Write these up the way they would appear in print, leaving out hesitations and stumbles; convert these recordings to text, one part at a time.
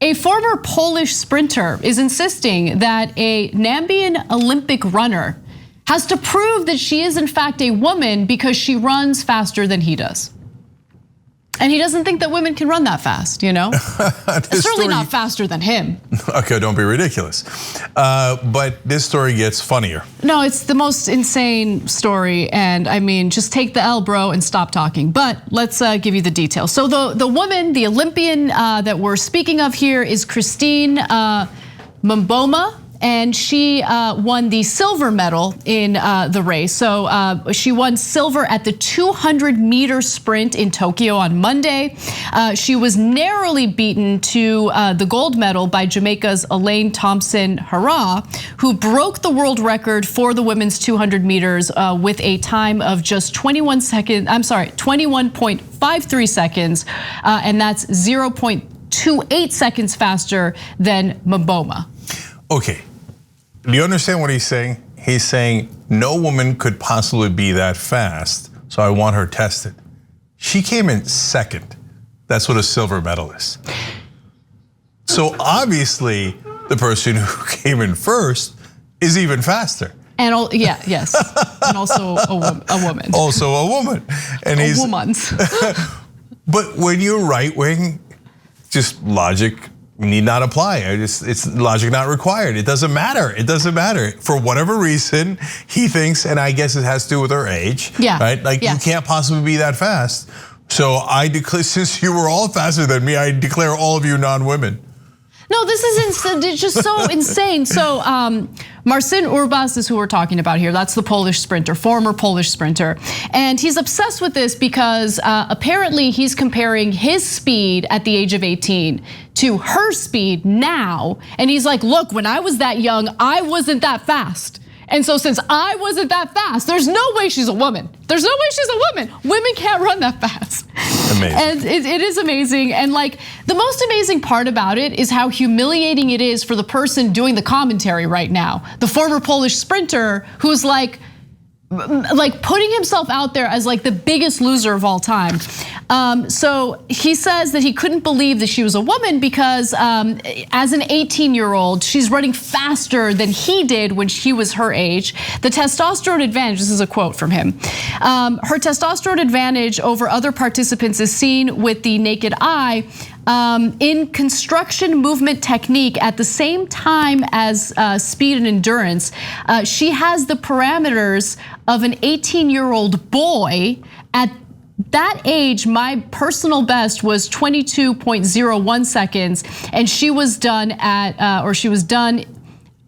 A former Polish sprinter is insisting that a Namibian Olympic runner has to prove that she is in fact a woman because she runs faster than he does. And he doesn't think that women can run that fast, you know? Certainly not faster than him. Okay, don't be ridiculous. But this story gets funnier. No, it's the most insane story. And I mean, just take the L, bro, and stop talking. But let's give you the details. So the woman, the Olympian that we're speaking of here is Christine Mboma. And she won the silver medal in the race. So she won silver at the 200-meter sprint in Tokyo on Monday. She was narrowly beaten to the gold medal by Jamaica's Elaine Thompson-Herah, who broke the world record for the women's 200 meters with a time of just 21.53 seconds, and that's 0.28 seconds faster than Mboma. Okay, do you understand what he's saying? He's saying no woman could possibly be that fast, so I want her tested. She came in second. That's what a silver medal is. So obviously, the person who came in first is even faster. And yes, and also a woman. Also a woman, and he's woman's. But when you're right wing, just logic need not apply. It's logic not required. It doesn't matter. It doesn't matter. For whatever reason, he thinks, and I guess it has to do with her age. Yeah. Right? Like you can't possibly be that fast. So I declare, since you were all faster than me, I declare all of you non-women. No, this is it's just so insane. So Marcin Urbaś is who we're talking about here. That's the Polish sprinter, former Polish sprinter. And he's obsessed with this because apparently he's comparing his speed at the age of 18 to her speed now. And he's like, look, when I was that young, I wasn't that fast. And so since I wasn't that fast, there's no way she's a woman. There's no way she's a woman. Women can't run that fast. Amazing. And it is amazing. And like the most amazing part about it is how humiliating it is for the person doing the commentary right now. The former Polish sprinter who's like putting himself out there as like the biggest loser of all time. So he says that he couldn't believe that she was a woman because as an 18-year-old, she's running faster than he did when she was her age. The testosterone advantage, this is a quote from him. Her testosterone advantage over other participants is seen with the naked eye in construction movement technique at the same time as speed and endurance. She has the parameters of an 18-year-old boy. At that age, my personal best was 22.01 seconds, and she was done at,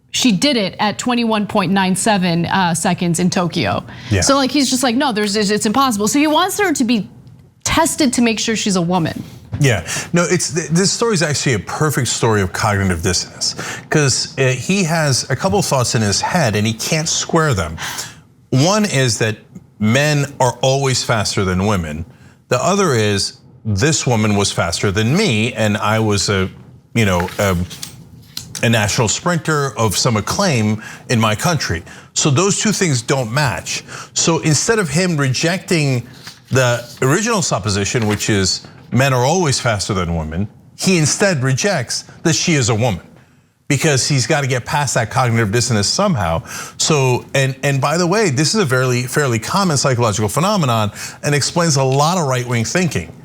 she did it at 21.97 seconds in Tokyo. Yeah. So like he's just like, no, it's impossible. So he wants her to be tested to make sure she's a woman. Yeah, no, this story is actually a perfect story of cognitive dissonance because he has a couple of thoughts in his head and he can't square them. One is that men are always faster than women. The other is this woman was faster than me, and I was a national sprinter of some acclaim in my country. So those two things don't match. So instead of him rejecting the original supposition, which is men are always faster than women, he instead rejects that she is a woman because he's got to get past that cognitive dissonance somehow. So, and by the way, this is a fairly common psychological phenomenon and explains a lot of right-wing thinking.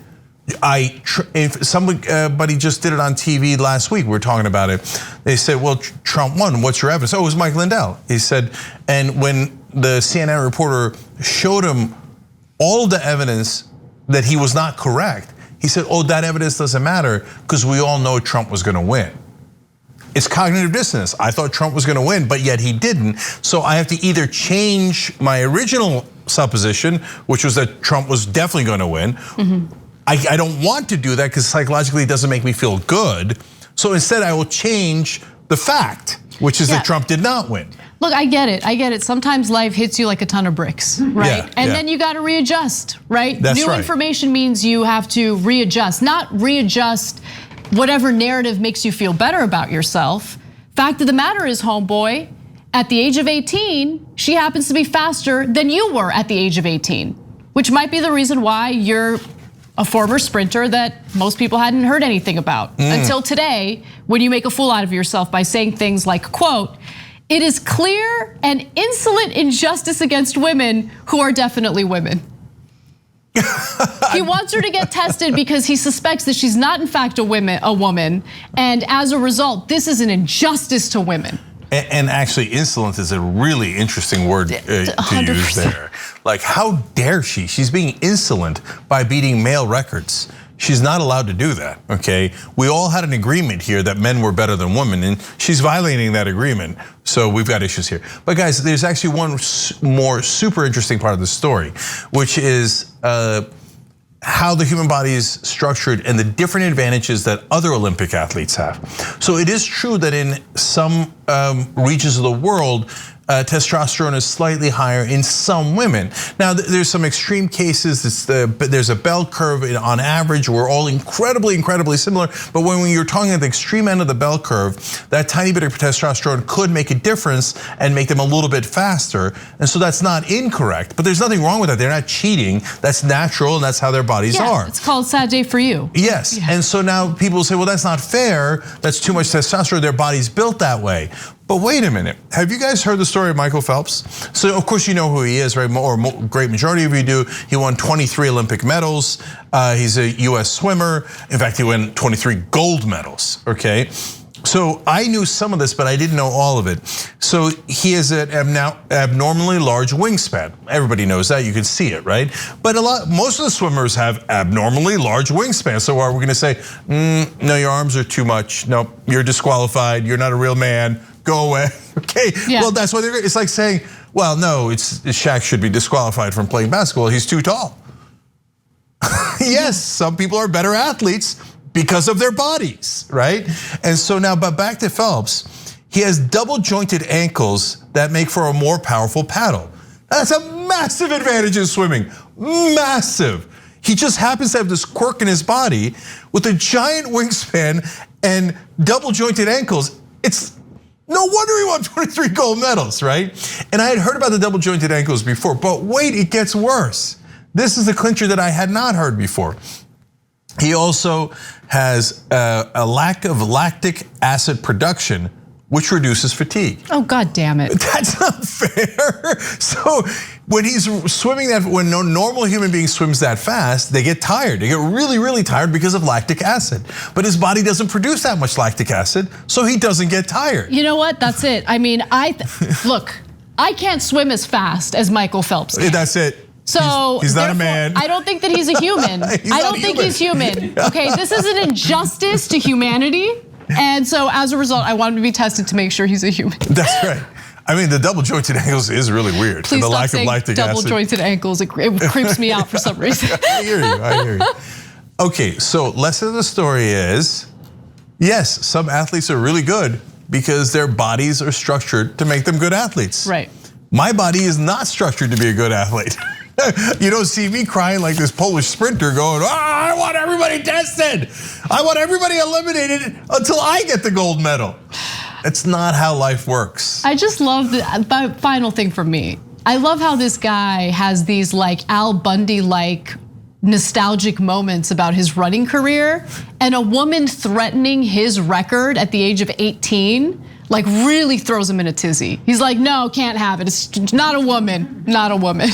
Somebody just did it on TV last week. We were talking about it. They said, well, Trump won, what's your evidence? Oh, it was Mike Lindell. He said, and when the CNN reporter showed him all the evidence that he was not correct, he said, oh, that evidence doesn't matter because we all know Trump was gonna win. It's cognitive dissonance. I thought Trump was gonna win, but yet he didn't. So I have to either change my original supposition, which was that Trump was definitely gonna win. Mm-hmm. I don't want to do that because psychologically it doesn't make me feel good. So instead I will change the fact, which is that Trump did not win. Look, I get it. Sometimes life hits you like a ton of bricks, right? And then you got to readjust, right? That's New information means you have to readjust, not readjust whatever narrative makes you feel better about yourself. Fact of the matter is, homeboy, at the age of 18, she happens to be faster than you were at the age of 18, which might be the reason why you're a former sprinter that most people hadn't heard anything about until today, when you make a fool out of yourself by saying things like, quote, "It is clear and insolent injustice against women who are definitely women." He wants her to get tested because he suspects that she's not in fact a woman, and as a result, this is an injustice to women. And actually, insolent is a really interesting word to use there. Like, how dare she? She's being insolent by beating male records. She's not allowed to do that, okay? We all had an agreement here that men were better than women, and she's violating that agreement. So we've got issues here. But guys, there's actually one more super interesting part of the story, which is how the human body is structured and the different advantages that other Olympic athletes have. So it is true that in some regions of the world, testosterone is slightly higher in some women. Now, there's some extreme cases. There's a bell curve. On average, we're all incredibly similar. But when you're talking at the extreme end of the bell curve, that tiny bit of testosterone could make a difference and make them a little bit faster. And so that's not incorrect. But there's nothing wrong with that. They're not cheating. That's natural, and that's how their bodies are. It's called sad day for you. Yes, and so now people say, well, that's not fair. That's too much testosterone. Their body's built that way. But wait a minute, have you guys heard the story of Michael Phelps? So of course you know who he is, right? Or great majority of you do. He won 23 Olympic medals. He's a US swimmer. In fact, he won 23 gold medals, okay? So I knew some of this, but I didn't know all of it. So he has an abnormally large wingspan. Everybody knows that, you can see it, right? But most of the swimmers have abnormally large wingspans. So are we gonna say, no, your arms are too much. No, you're disqualified, you're not a real man. Go away, okay? Yeah. Well, that's why it's like saying, well, no, Shaq should be disqualified from playing basketball. He's too tall. Yes, some people are better athletes because of their bodies, right? And so now, but back to Phelps, he has double jointed ankles that make for a more powerful paddle. That's a massive advantage in swimming, massive. He just happens to have this quirk in his body with a giant wingspan and double jointed ankles. It's no wonder he won 23 gold medals, right? And I had heard about the double jointed ankles before, but wait, it gets worse. This is the clincher that I had not heard before. He also has a lack of lactic acid production, which reduces fatigue. Oh, God damn it. That's not fair. So when he's swimming when no normal human being swims that fast, they get tired. They get really tired because of lactic acid. But his body doesn't produce that much lactic acid, so he doesn't get tired. You know what, that's it. I mean, look, I can't swim as fast as Michael Phelps can. That's it. So he's not a man. I don't think that he's a human. I don't think he's human. Okay, this is an injustice to humanity. And so as a result, I want him to be tested to make sure he's a human. That's right. I mean, the double jointed ankles is really weird. Please and the stop lack saying of lactic double acid. jointed ankles. It creeps me out for some reason. I hear you. Okay, so lesson of the story is, yes, some athletes are really good because their bodies are structured to make them good athletes. Right. My body is not structured to be a good athlete. You don't see me crying like this Polish sprinter going, I want everybody tested. I want everybody eliminated until I get the gold medal. That's not how life works. I just love the final thing for me. I love how this guy has these like Al Bundy-like nostalgic moments about his running career, and a woman threatening his record at the age of 18 like really throws him in a tizzy. He's like, no, can't have it. It's not a woman, not a woman.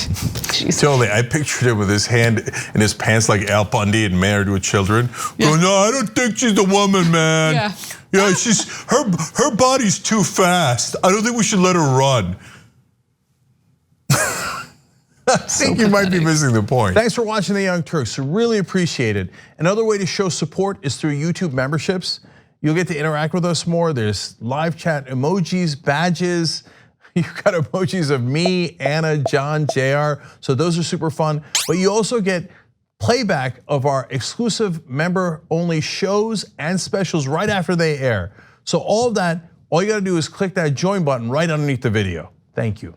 Totally, I pictured him with his hand in his pants like Al Bundy and Married with Children. Going, no, I don't think she's a woman, man. Yeah, she's her body's too fast. I don't think we should let her run. I think you might be missing the point. Thanks for watching The Young Turks. Really appreciate it. Another way to show support is through YouTube memberships. You'll get to interact with us more. There's live chat emojis, badges. You've got emojis of me, Anna, John, JR. So those are super fun. But you also get playback of our exclusive member-only shows and specials right after they air. So all of that, all you gotta do is click that join button right underneath the video. Thank you.